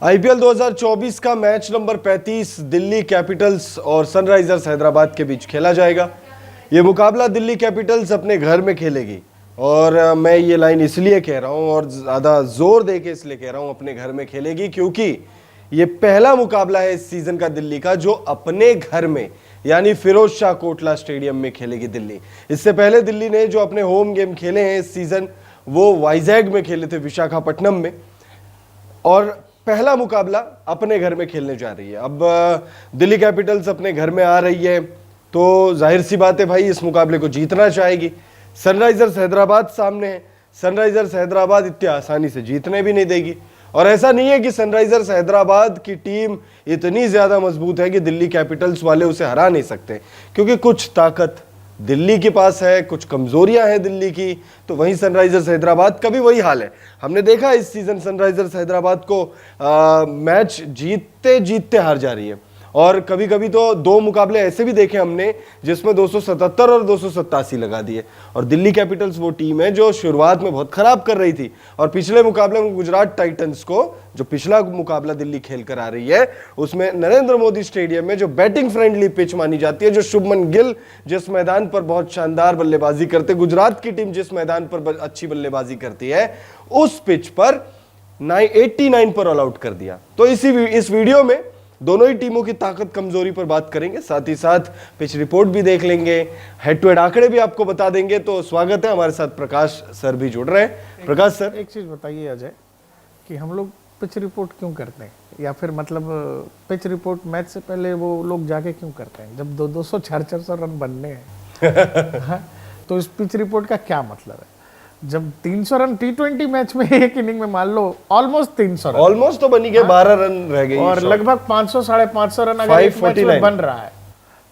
IPL 2024 का match number 35 Delhi Capitals और Sunrisers Hyderabad के बीच खेला जाएगा। ये मुकाबला दिल्ली कैपिटल्स अपने घर में खेलेगी और मैं ये लाइन इसलिए कह रहा हूँ और ज़्यादा जोर दे के इसलिए कह रहा हूँ अपने घर में खेलेगी क्योंकि ये पहला मुकाबला है इस सीजन का दिल्ली का जो अपने घर में यानी फिरोज शाह कोटला स्टेडियम में खेलेगी दिल्ली। इससे पहले दिल्ली ने जो अपने होम गेम खेले हैं इस सीजन वो वाइजैग में खेले थे, विशाखापट्टनम में, और पहला मुकाबला अपने घर में खेलने जा रही है। अब दिल्ली कैपिटल्स अपने घर में आ रही है तो जाहिर सी बात है भाई इस मुकाबले को जीतना चाहेगी। सनराइजर्स हैदराबाद सामने है, सनराइजर्स हैदराबाद इतनी आसानी से जीतने भी नहीं देगी। और ऐसा नहीं है कि सनराइजर्स हैदराबाद की टीम इतनी ज्यादा मजबूत है कि दिल्ली कैपिटल्स वाले उसे हरा नहीं सकते, क्योंकि कुछ ताकत दिल्ली के पास है, कुछ कमजोरियां हैं दिल्ली की, तो वहीं सनराइजर्स हैदराबाद का भी वही हाल है। हमने देखा इस सीजन सनराइजर्स हैदराबाद को मैच जीतते जीतते हार जा रही है, और कभी कभी तो दो मुकाबले ऐसे भी देखे हमने जिसमें 277 और 287 लगा दिए। और दिल्ली कैपिटल्स वो टीम है जो शुरुआत में बहुत खराब कर रही थी, और पिछले मुकाबले में गुजरात टाइटंस को, जो पिछला मुकाबला दिल्ली खेल कर आ रही है, उसमें नरेंद्र मोदी स्टेडियम में जो बैटिंग फ्रेंडली पिच मानी जाती है, जो शुभमन गिल जिस मैदान पर बहुत शानदार बल्लेबाजी करते, गुजरात की टीम जिस मैदान पर अच्छी बल्लेबाजी करती है, उस पिच पर 89 पर ऑल आउट कर दिया। तो इस वीडियो में दोनों ही टीमों की ताकत कमजोरी पर बात करेंगे, साथ ही साथ पिच रिपोर्ट भी देख लेंगे, हेड टू हेड आंकड़े भी आपको बता देंगे। तो स्वागत है, हमारे साथ प्रकाश सर भी जुड़ रहे हैं। प्रकाश सर, एक चीज बताइए अजय कि हम लोग पिच रिपोर्ट क्यों करते हैं, या फिर मतलब पिच रिपोर्ट मैच से पहले वो लोग जाके क्यों करते हैं जब 200-400 रन बनने हैं? हाँ? तो इस पिच रिपोर्ट का क्या मतलब है? जब 300 रन T20 मैच में एक इनिंग में मान लो ऑलमोस्ट 300 रन, ऑलमोस्ट तो बनी गए, 12 रन रह गए और लगभग 500-550 रन अगर एक मैच में बन रहा है,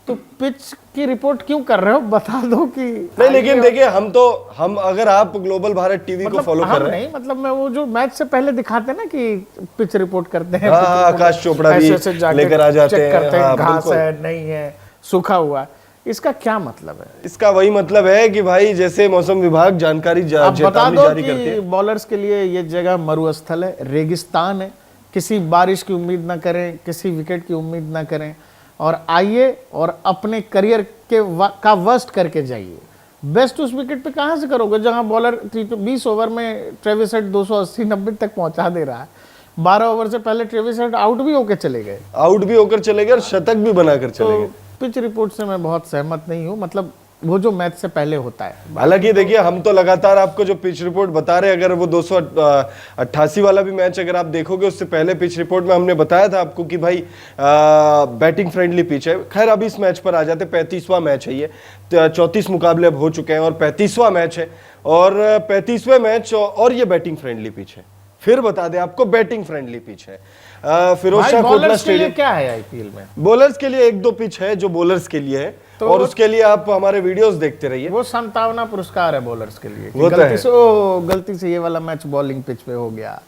तो पिच की रिपोर्ट क्यों कर रहे हो? बता दो कि नहीं। लेकिन देखिए, हम अगर आप ग्लोबल भारत टीवी को फॉलो कर रहे हैं, नहीं मतलब मैं वो जो मैच से पहले दिखाते हैं ना कि पिच रिपोर्ट करते हैं, आकाश चोपड़ा भी लेकर आ जाते हैं, घास है नहीं है, सूखा हुआ है, इसका क्या मतलब है? इसका वही मतलब है कि भाई जैसे मौसम विभाग जानकारी जारी करती है, बॉलर्स के लिए ये जगह मरुस्थल है, रेगिस्तान है, किसी बारिश की उम्मीद ना करें, किसी विकेट की उम्मीद ना करें, और आइए और अपने करियर का वर्स्ट करके जाइए। बेस्ट उस विकेट पे कहां से करोगे जहां बॉलर 20 ओवर में ट्रेविस हेड 280-90 तक पहुंचा दे रहा है। 12 ओवर से पहले ट्रेविस हेड आउट भी होकर चले गए और शतक भी बनाकर चले गए। पिच रिपोर्ट से मैं बहुत सहमत नहीं हूं, मतलब वो जो मैच से पहले होता है। हालांकि देखिए, हम तो लगातार आपको जो पिच रिपोर्ट बता रहे हैं, अगर वो 288 वाला भी मैच अगर आप देखोगे, उससे पहले पिच रिपोर्ट में हमने बताया था आपको कि भाई बैटिंग फ्रेंडली पिच है। खैर, अभी इस मैच पर आ जाते, 35वां मैच है ये, 34 मुकाबले अब हो चुके हैं और 35वां मैच है, और 35वें मैच और ये बैटिंग फ्रेंडली पिच है। फिर बता दें आपको, बैटिंग फ्रेंडली पिच है। फिरोज शाह कोटला स्टेडियम क्या है आईपीएल में? बॉलर्स के लिए 1-2 पिच है जो बॉलर्स के लिए है, तो और उसके लिए आप हमारे वीडियोस देखते रहिए। वो संतावना पुरस्कार है बॉलर्स के लिए। वो गलती से ये वाला मैच बॉलिंग पिच पे हो गया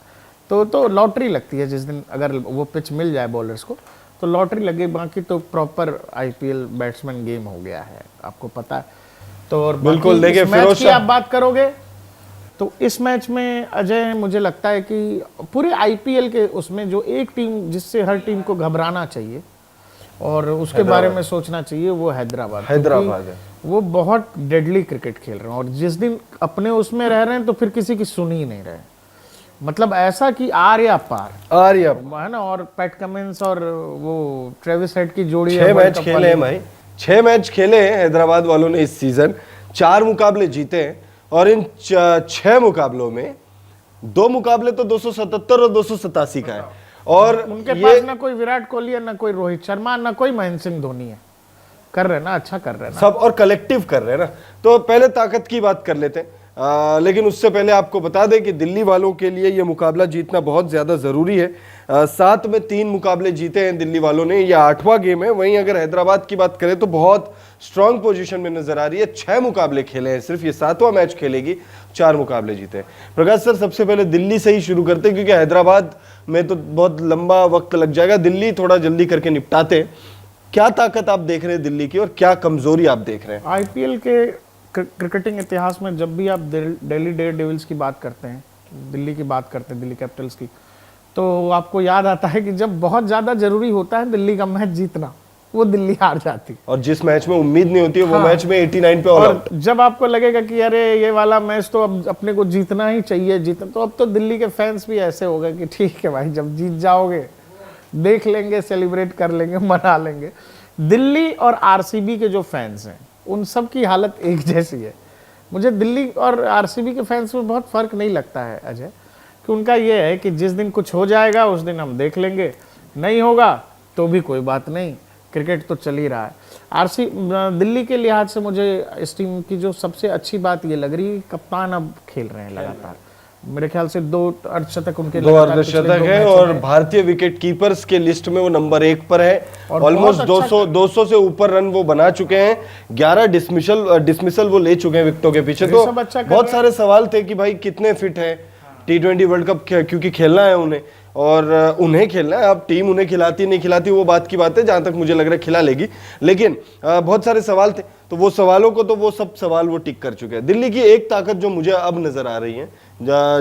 तो लॉटरी लगती है। जिस दिन अगर वो पिच मिल जाए बॉलर्स को तो लॉटरी लगे, बाकी तो प्रॉपर आईपीएल बैट्समैन गेम हो गया है, आपको पता है। तो और बिल्कुल देखिए, फिरोज शाह आप बात करोगे तो इस मैच में अजय मुझे लगता है कि पूरे आईपीएल के उसमें जो एक टीम जिससे हर टीम को घबराना चाहिए और उसके बारे में सोचना चाहिए, वो हैदराबाद है। वो बहुत डेडली क्रिकेट खेल रहे हैं, और जिस दिन अपने उसमें रह रहे हैं तो फिर किसी की सुन ही नहीं रहे। मतलब ऐसा कि आर या पार है ना। और पैट कमिंस और वो ट्रेविस हेड की जोड़ी 6 मैच खेले हैं भाई, 6 मैच खेले हैं हैदराबाद वालों ने इस सीजन, 4 मुकाबले जीते हैं, और इन 6 मुकाबलों में 2 मुकाबले तो 277 और 287 का है, और उनके पास ना कोई विराट कोहली है, ना कोई रोहित शर्मा, ना कोई महेंद्र सिंह धोनी है। कर रहे ना, अच्छा कर रहे ना सब, और कलेक्टिव कर रहे हैं ना। तो पहले ताकत की बात कर लेते हैं, लेकिन उससे पहले आपको बता दें कि दिल्ली वालों के लिए यह मुकाबला जीतना बहुत ज्यादा जरूरी है। 7 में 3 मुकाबले जीते हैं दिल्ली वालों ने, यह 8वां गेम है। वहीं अगर हैदराबाद की बात करें तो बहुत स्ट्रांग पोजीशन में नजर आ रही है, 6 मुकाबले खेले हैं, सिर्फ ये 7वां मैच खेलेगी, 4 मुकाबले जीते हैं। प्रकाश सर, सबसे पहले दिल्ली से ही शुरू करते हैं क्योंकि हैदराबाद में तो बहुत लंबा वक्त लग जाएगा, दिल्ली थोड़ा जल्दी करके निपटाते हैं। क्या ताकत आप देख रहे हैं दिल्ली की और क्या कमजोरी आप देख रहे हैं? आईपीएल के क्रिकेटिंग इतिहास में जब भी आप दिल्ली डेयरडेविल्स की बात करते हैं, दिल्ली की बात करते हैं, दिल्ली कैपिटल्स की, तो आपको याद आता है कि जब बहुत ज्यादा जरूरी होता है दिल्ली का मैच जीतना, वो दिल्ली हार जाती। और जिस मैच में उम्मीद नहीं होती है वो हाँ। मैच में 89 पे ऑल और आउट। जब आपको लगेगा कि अरे ये वाला मैच तो अब अपने को जीतना ही चाहिए, जीतना, तो अब तो दिल्ली के फैंस भी ऐसे हो गए कि ठीक है भाई, जब जीत जाओगे देख लेंगे, सेलिब्रेट कर लेंगे, मना लेंगे। दिल्ली और आरसीबी के जो फैंस हैं उन सब की हालत एक जैसी है। मुझे दिल्ली और आरसीबी के फैंस में बहुत फर्क नहीं लगता है अजय, कि उनका ये है कि जिस दिन कुछ हो जाएगा उस दिन हम देख लेंगे, नहीं होगा तो भी कोई बात नहीं, क्रिकेट तो चल ही रहा है। दिल्ली के लिहाज से मुझे इस टीम की जो सबसे अच्छी बात ये लग रही है, कप्तान अब खेल रहे हैं लगातार। मेरे ख्याल से 2 अर्धशतक उनके 2 अर्धशतक है और भारतीय विकेट कीपर्स के लिस्ट में वो नंबर 1 पर है। ऑलमोस्ट 200 से ऊपर रन वो बना चुके हैं। 11 डिसमिसल वो ले चुके हैं विकेटों के पीछे। तो बहुत सारे सवाल थे कि भाई कितने फिट है T20 वर्ल्ड कप, क्योंकि खेलना है उन्हें और उन्हें खेलना है। अब टीम उन्हें खिलाती नहीं खिलाती वो बात की बात है, जहां तक मुझे लग रहा है खिला लेगी, लेकिन बहुत सारे सवाल थे। तो वो सवालों को तो वो सब सवाल वो टिक कर चुके हैं। दिल्ली की एक ताकत जो मुझे अब नजर आ रही है,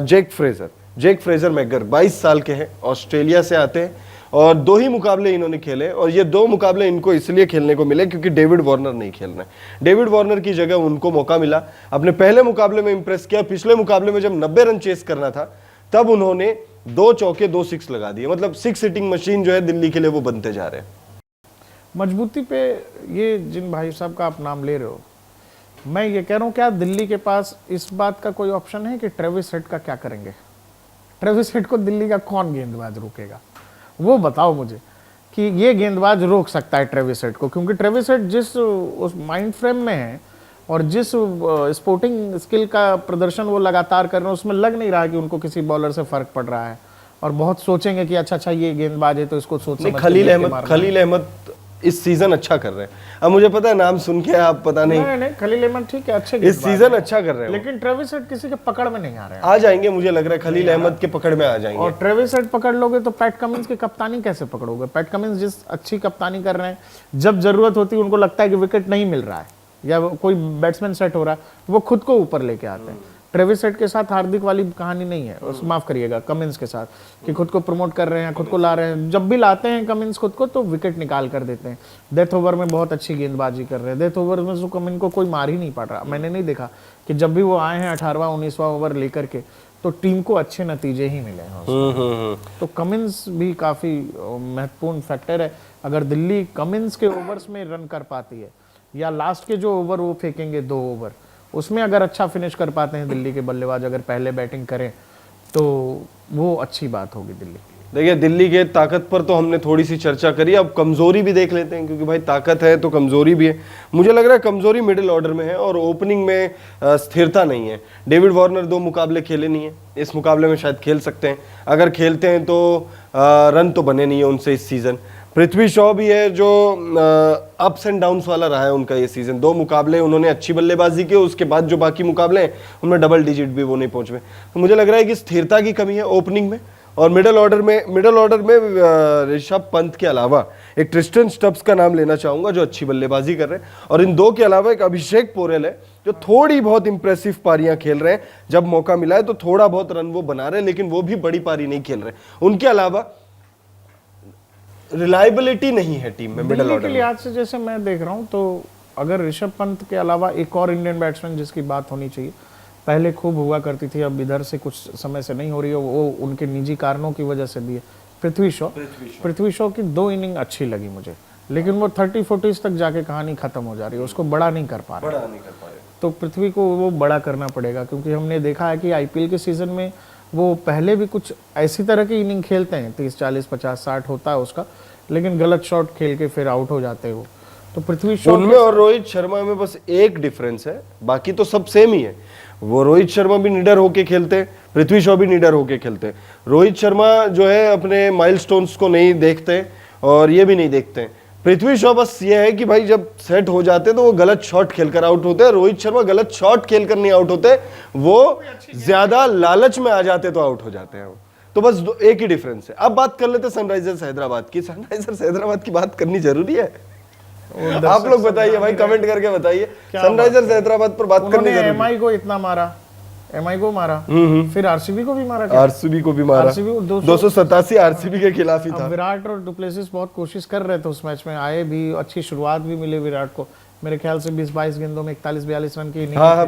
जेक फ्रेजर मैगर 22 साल के हैं, ऑस्ट्रेलिया से आते हैं और 2 ही मुकाबले इन्होंने खेले और ये 2 मुकाबले इनको इसलिए खेलने को मिले क्योंकि डेविड वार्नर नहीं खेल रहे। डेविड वार्नर की जगह उनको मौका मिला। अपने पहले मुकाबले में इंप्रेस किया। पिछले मुकाबले में जब 90 रन चेस करना था तब उन्होंने 2 चौके 2 सिक्स लगा दिए। मतलब 6 हिटिंग मशीन जो है दिल्ली के लिए वो बनते जा रहे हैं। मजबूती पे ये जिन भाई साहब का आप नाम ले रहे हो, मैं ये कह रहा हूँ क्या दिल्ली के पास इस बात का कोई ऑप्शन है कि ट्रेविस हेड का क्या करेंगे? ट्रेविस हेड को दिल्ली का कौन गेंदबाज रोकेगा? वो बताओ मुझे कि ये गेंदबाज रोक सकता है ट्रेविस हेड को, क्योंकि ट्रेविस हेड जिस उस माइंड फ्रेम में है और जिस स्पोर्टिंग स्किल का प्रदर्शन वो लगातार कर रहे हैं, उसमें लग नहीं रहा कि उनको किसी बॉलर से फर्क पड़ रहा है। और बहुत सोचेंगे कि अच्छा ये गेंदबाज है तो इसको सोच समझ के खलील अहमद इस सीजन अच्छा कर रहे हैं। अब मुझे पता है नाम सुन के आप पता नहीं खलील अहमद ठीक है, अच्छे इस सीजन अच्छा कर रहे हैं, लेकिन ट्रेविस हेड किसी के पकड़ में नहीं आ रहे हैं। आ जाएंगे, मुझे लग रहा है खलील अहमद के पकड़ में आ जाएंगे। और ट्रेविस हेड पकड़ लोगे तो पैट कमिंस की कप्तानी कैसे पकड़ोगे? पैट कमिंस जिस अच्छी कप्तानी कर रहे हैं, जब जरूरत होती है उनको लगता है कि विकेट नहीं मिल रहा है या कोई बैट्समैन सेट हो रहा है, वो खुद को ऊपर लेके आते हैं। ट्रेविस हेड के साथ हार्दिक वाली कहानी नहीं है, माफ करिएगा, कमिंस के साथ, कि खुद को प्रमोट कर रहे हैं, खुद को ला रहे हैं। जब भी लाते हैं कमिंस खुद को तो विकेट निकाल कर देते हैं। डेथ ओवर में बहुत अच्छी गेंदबाजी कर रहे हैं। डेथ ओवर में कमिंस को कोई मार ही नहीं पड़ रहा। मैंने नहीं देखा कि जब भी वो आए हैं 18वां 19वां ओवर लेकर के तो टीम को अच्छे नतीजे ही मिले हैं। तो कमिंस भी काफी महत्वपूर्ण फैक्टर है। अगर दिल्ली कमिंस के ओवर्स में रन कर पाती है या लास्ट के जो ओवर वो फेंकेंगे 2 ओवर, उसमें अगर अच्छा फिनिश कर पाते हैं दिल्ली के बल्लेबाज, अगर पहले बैटिंग करें तो वो अच्छी बात होगी दिल्ली। देखिए दिल्ली के ताकत पर तो हमने थोड़ी सी चर्चा करी, अब कमजोरी भी देख लेते हैं, क्योंकि भाई ताकत है तो कमजोरी भी है। मुझे लग रहा है कमजोरी मिडिल ऑर्डर में है और ओपनिंग में स्थिरता नहीं है। डेविड वार्नर 2 मुकाबले खेले नहीं है, इस मुकाबले में शायद खेल सकते हैं। अगर खेलते हैं तो रन तो बने नहीं है उनसे इस सीजन। पृथ्वी शॉ भी है जो अप्स एंड डाउन्स वाला रहा है उनका ये सीजन। 2 मुकाबले उन्होंने अच्छी बल्लेबाजी की, उसके बाद जो बाकी मुकाबले हैं उनमें डबल डिजिट भी वो नहीं पहुंच में। तो मुझे लग रहा है कि स्थिरता की कमी है ओपनिंग में। और मिडिल ऑर्डर में ऋषभ पंत के अलावा एक ट्रिस्टन स्टब्स का नाम लेना चाहूंगा जो अच्छी बल्लेबाजी कर रहे हैं, और इन 2 के अलावा एक अभिषेक पोरेल है जो थोड़ी बहुत इंप्रेसिव पारियां खेल रहे हैं। जब मौका मिला है तो थोड़ा बहुत रन वो बना रहे हैं, लेकिन वो भी बड़ी पारी नहीं खेल रहे। उनके अलावा रिलायबिलिटी नहीं है टीम में मिडिल ऑर्डर के लिहाज से। जैसे मैं देख रहा हूं तो अगर ऋषभ पंत के अलावा एक और इंडियन बैट्समैन जिसकी बात होनी चाहिए, पहले खूब हुआ करती थी, अब इधर से कुछ समय से नहीं हो रही है, वो उनके निजी कारणों की वजह से भी है, पृथ्वी शॉ की 2 इनिंग अच्छी लगी मुझे, लेकिन वो 30-40 तक जाके कहानी खत्म हो जा रही है, उसको बड़ा नहीं कर पा रहे। तो पृथ्वी को वो बड़ा करना पड़ेगा, क्योंकि हमने देखा है कि आईपीएल के सीजन में वो पहले भी कुछ ऐसी तरह की इनिंग खेलते हैं, 30, 40, 50, 60 होता है उसका, लेकिन गलत शॉट खेल के फिर आउट हो जाते हैं वो। तो पृथ्वी शॉ उनमें और रोहित शर्मा में बस एक डिफरेंस है, बाकी तो सब सेम ही है। वो रोहित शर्मा भी निडर होके खेलते हैं, पृथ्वी शॉ भी निडर होके खेलते हैं। रोहित शर्मा जो है अपने माइलस्टोन्स को नहीं देखते और ये भी नहीं देखते। पृथ्वी शॉ बस ये है कि भाई जब सेट हो जाते तो वो गलत शॉट खेलकर आउट होते हैं। रोहित शर्मा गलत शॉट खेलकर नहीं आउट होते, वो ज्यादा लालच में आ जाते तो आउट हो जाते हैं। तो बस एक ही डिफरेंस है। अब बात कर लेते हैं सनराइजर्स हैदराबाद की। सनराइजर्स हैदराबाद की बात करनी जरूरी है? आप लोग बताइए भाई, कमेंट करके बताइए, सनराइजर्स हैदराबाद पर बात करनी जरूरी है? एमआई को इतना मारा, एमआई को मारा, फिर आरसीबी को भी मारा। आरसीबी को भी मारा, आरसीबी 287 आरसीबी के खिलाफ ही था। विराट और डुप्लेसिस बहुत कोशिश कर रहे थे उस मैच में, आए भी, अच्छी शुरुआत भी मिली विराट को, मेरे ख्याल से 20-22 गेंदों में 41-42 रन की इनिंग। हाँ,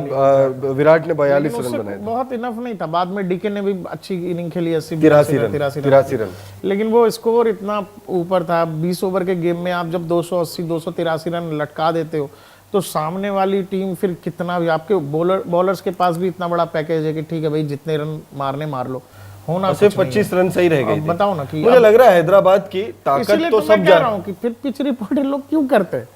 विराट ने 42 रन बनाए, बहुत इनफ नहीं था। बाद में डीके ने भी अच्छी इनिंग खेली, 83 रन, लेकिन वो स्कोर इतना ऊपर था। 20 ओवर के गेम में आप जब 280-283 रन लटका देते हो तो सामने वाली टीम फिर कितना भी, आपके बॉलर्स के पास भी इतना बड़ा पैकेज है कि ठीक है भाई जितने रन मारने मार लो, होना सिर्फ 25 रन सही रह गए। बताओ ना कि मुझे लग रहा है हैदराबाद की ताकत तो सब जा रहा हूँ कि फिर पिच रिपोर्ट लोग क्यों करते हैं,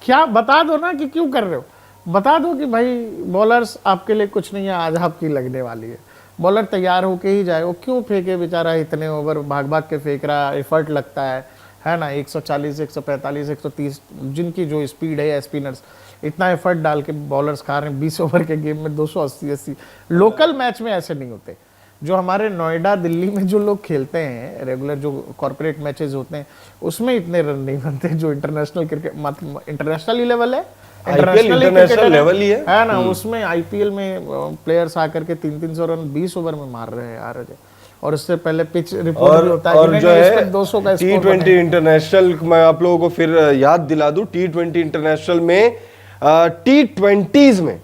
क्या बता दो ना कि क्यों कर रहे हो, बता दो कि भाई बॉलर्स आपके लिए कुछ नहीं है, आज आपकी लगने वाली है, बॉलर तैयार होके ही जाए, वो क्यों फेंके बेचारा, इतने ओवर भाग भाग के फेंक रहा है, एफर्ट लगता है ना, 140, 145, 130 जिनकी जो स्पीड है स्पिनर्स, इतना एफर्ट डाल के बॉलर्स खा रहे हैं 20 ओवर के गेम में 280। लोकल मैच में ऐसे नहीं होते। जो हमारे नोएडा दिल्ली में जो लोग खेलते हैं रेगुलर, जो कॉर्पोरेट मैचेस होते हैं, उसमें इतने रन नहीं बनते जो इंटरनेशनल क्रिकेट, इंटरनेशनल ही लेवल है, इंटरनेशनल लेवल ही है ना। उसमें आईपीएल में प्लेयर्स आकर के 300-300 रन 20 ओवर में मार रहे हैं यार। और उससे पहले पिच रिपोर्ट भी होता है, और जो है 200 का T20 इंटरनेशनल, मैं आप लोगों को फिर याद दिला दूं, T20 इंटरनेशनल में T20s में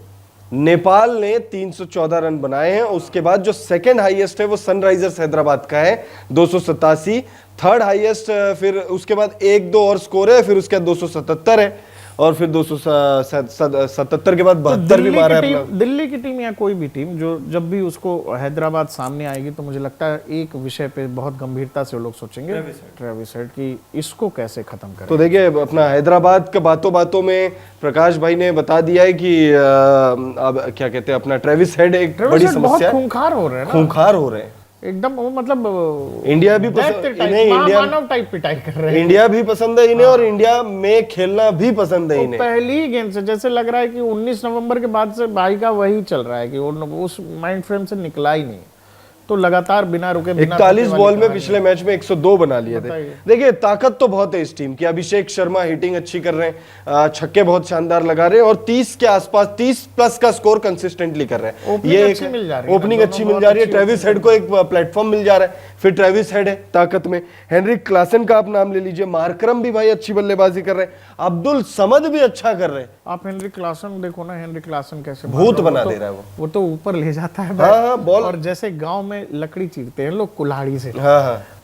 नेपाल ने 314 रन बनाए हैं। उसके बाद जो सेकंड हाईएस्ट है वो सनराइजर्स हैदराबाद का है 287, थर्ड हाईएस्ट फिर उसके बाद 1-2 और स्कोर है, फिर उसके बाद 277 है, और फिर 277 के बाद 72 भी मारा है अपना। दिल्ली की टीम या कोई भी टीम जो जब भी उसको हैदराबाद सामने आएगी तो मुझे लगता है एक विषय पे बहुत गंभीरता से वो लोग सोचेंगे, ट्रेविस हेड, कि इसको कैसे खत्म करें। तो देखिए अपना हैदराबाद का बातों बातों में प्रकाश भाई ने बता दिया है कि अब क्या कहते हैं, अपना ट्रेविस हेड एक बड़ी समस्या, खूंखार हो रहे हैं, खूंखार हो रहे हैं एकदम, मतलब इंडिया भी मानव टाइप पिटाई कर रहे हैं। इंडिया भी पसंद है इन्हें, और इंडिया में खेलना भी पसंद है इन्हें। पहली गेंद से जैसे लग रहा है कि 19 नवंबर के बाद से भाई का वही चल रहा है कि वो उस माइंड फ्रेम से निकला ही नहीं, तो लगातार बिना रुके 41 बॉल में पिछले मैच में 102 बना लिए थे। देखिए ताकत तो बहुत है इस टीम की, अभिषेक शर्मा हिटिंग अच्छी कर रहे हैं, छक्के बहुत शानदार लगा रहे हैं, और 30 के आसपास 30 प्लस का स्कोर कंसिस्टेंटली कर रहे हैं। ये ओपनिंग अच्छी मिल जा रही है, ट्रेविस हेड को एक प्लेटफॉर्म मिल जा रहा है, फिर ट्रेविस हेड है ताकत में, हेनरिक क्लासन का आप नाम ले लीजिए, मार्करम भी भाई अच्छी बल्लेबाजी कर रहे हैं, अब्दुल समद भी अच्छा कर रहे हैं। आप हेनरिक क्लासन देखो ना, हेनरिक क्लासन कैसे भूत बना दे रहा है वो तो ऊपर ले जाता है बॉल, और जैसे गांव में लकड़ी चीरते हैं लोग कुल्हाड़ी से,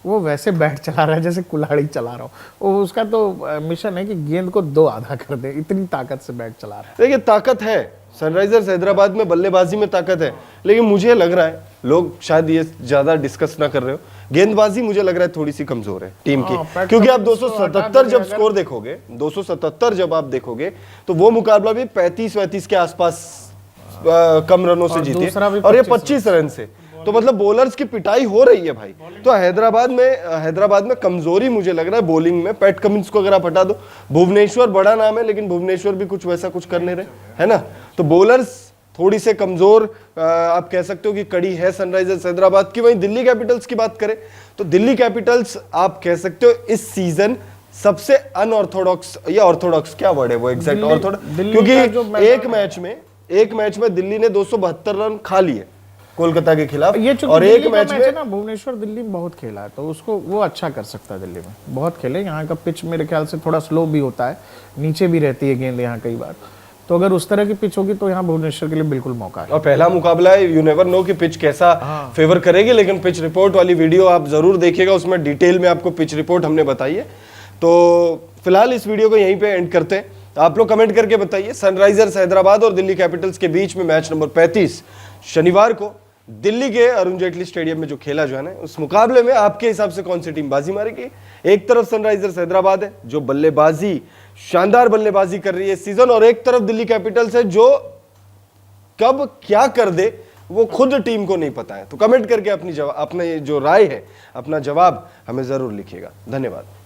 वो वैसे बैट चला रहा है जैसे कुल्हाड़ी चला रहा हो। वो उसका तो मिशन है कि गेंद को 2 आधा कर दे, इतनी ताकत से बैट चला रहा है। देखिए ताकत है सनराइजर्स हैदराबाद में, बल्लेबाजी में ताकत है, लेकिन मुझे लग रहा है लोग शायद ये ज्यादा डिस्कस ना कर रहे हो, गेंदबाजी मुझे लग रहा है थोड़ी सी कमजोर है टीम की, क्योंकि आप 277 जब स्कोर देखोगे, 277 जब आप देखोगे तो वो मुकाबला भी 35-35 के आसपास कम रनों से जीते, और ये 25 रन से, तो मतलब बॉलर्स की पिटाई हो रही है भाई। तो हैदराबाद में कमजोरी मुझे लग रहा है बॉलिंग में। पैट कमिंस को अगर आप हटा दो, भुवनेश्वर बड़ा नाम है लेकिन भुवनेश्वर भी कुछ वैसा कुछ कर नहीं रहे, है ना। तो बॉलर्स थोड़ी से कमजोर आप कह सकते हो कि कड़ी है सनराइजर्स हैदराबाद की। वहीं दिल्ली कैपिटल्स की बात करें तो दिल्ली कैपिटल्स आप कह सकते हो इस सीजन सबसे अनऑर्थोडॉक्स, या ऑर्थोडॉक्स क्या वर्ड है वो एग्जैक्ट, ऑर्थोडॉक्स, क्योंकि एक मैच में दिल्ली ने 272 रन खा लिए कोलकाता के खिलाफ, और एक मैच में ना भुवनेश्वर दिल्ली में बहुत खेला है, तो उसको वो अच्छा कर सकता है। दिल्ली में बहुत खेले, यहाँ का पिच मेरे ख्याल से थोड़ा स्लो भी होता है, नीचे भी रहती है गेंद यहाँ कई बार, तो अगर उस तरह की पिच होगी तो यहाँ भुवनेश्वर के लिए बिल्कुल मौका है। और पहला मुकाबला है, यू नेवर नो कि पिच कैसा फेवर करेगी, लेकिन पिच रिपोर्ट वाली वीडियो आप जरूर देखिएगा, उसमें डिटेल में आपको पिच रिपोर्ट हमने बताई है। तो फिलहाल इस वीडियो को यहीं पे एंड करते हैं। आप लोग कमेंट करके बताइए, सनराइजर्स हैदराबाद और दिल्ली कैपिटल्स के बीच में मैच नंबर 35 शनिवार को दिल्ली के अरुण जेटली स्टेडियम में जो खेला जो है ना, उस मुकाबले में आपके हिसाब से कौन सी टीम बाजी मारेगी। एक तरफ सनराइजर्स हैदराबाद है जो बल्लेबाजी, शानदार बल्लेबाजी कर रही है इस सीजन, और एक तरफ दिल्ली कैपिटल्स है जो कब क्या कर दे वो खुद टीम को नहीं पता है। तो कमेंट करके अपनी जो राय है, अपना जवाब हमें जरूर लिखिएगा। धन्यवाद।